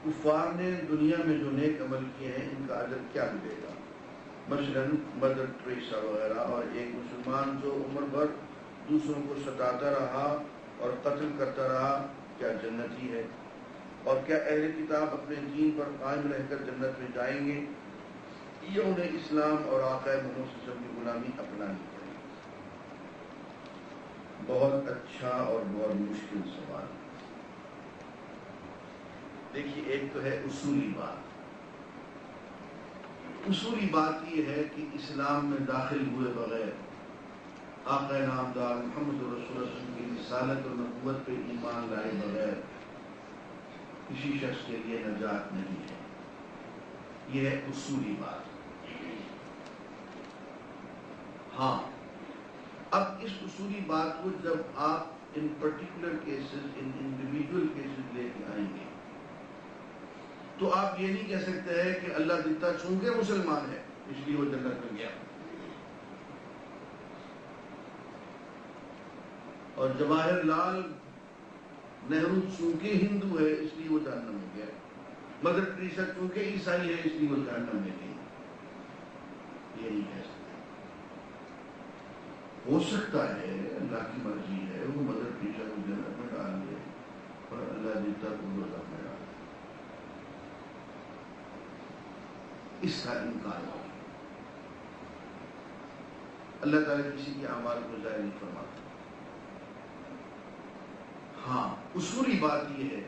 کفار نے دنیا میں جو نیک عمل کیے ہیں ان کا اجر کیا ملے گا؟ مثلاً مدر ٹریسا وغیرہ، اور ایک مسلمان جو عمر بھر دوسروں کو ستاتا رہا اور قتل کرتا رہا، کیا جنتی ہے؟ اور کیا اہل کتاب اپنے دین پر قائم رہ کر جنت میں جائیں گے یا انہیں اسلام اور آقا محمد صلی اللہ علیہ وسلم کی غلامی اپنانی پڑے گی؟ بہت اچھا اور بہت مشکل سوال۔ دیکھیے، ایک تو ہے اصولی بات۔ اصولی بات یہ ہے کہ اسلام میں داخل ہوئے بغیر، آقا نامدار محمد رسول اللہ صلی اللہ علیہ وسلم کی رسالت اور نبوت پہ ایمان لائے بغیر کسی شخص کے لیے نجات نہیں ہے۔ یہ ہے اصولی بات۔ ہاں، اب اس اصولی بات کو جب آپ in particular cases, in individual cases لے کے آئیں گے تو آپ یہ نہیں کہہ سکتے ہیں کہ اللہ دیتا چونکہ مسلمان ہے اس لیے وہ جنت میں گیا، اور جواہر لال نہرو چونکہ ہندو ہے اس لیے وہ جہنم میں گیا، مدر ٹریسا چونکہ عیسائی ہے اس لیے وہ جہنم میں گئی۔ یہ نہیں کہہ سکتے۔ ہو سکتا ہے اللہ کی مرضی ہے وہ مدر ٹریسا کو جنت میں ڈال دے اور اللہ دیتا کو دوزخ میں ڈال دے، اس کا انکار ہو۔ اللہ تعالیٰ کسی کے اعمال کو ضائع نہیں فرماتا۔ ہاں، اصولی بات یہ ہے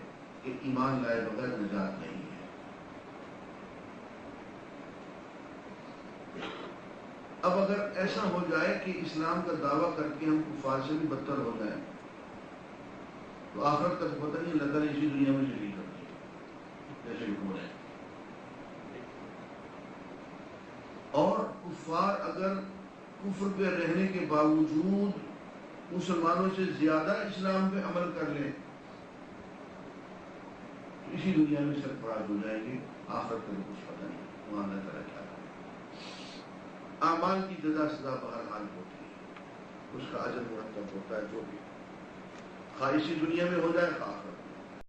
کہ ایمان لائے بغیر نجات نہیں ہے۔ اب اگر ایسا ہو جائے کہ اسلام کا دعویٰ کر کے ہم کفار سے بھی بدتر ہو جائیں تو آخرت کا تو پتہ نہیں، اللہ تعالیٰ اسی دنیا میں شریک کر دے جیسے کہ ہو رہے ہیں۔ اور کفار اگر کفر پہ رہنے کے باوجود مسلمانوں سے زیادہ اسلام پہ عمل کر لیں تو اسی دنیا میں سرفراز ہو جائیں گے، آخرت کا کچھ پتہ نہیں وہاں اللہ تعالیٰ کیا کرے۔ اعمال کی جزا سزا بہرحال ہوتی ہے، اس کا اجر مرتب ہوتا ہے، جو بھی خواہ اسی دنیا میں ہو جائے خواہ آخرت میں۔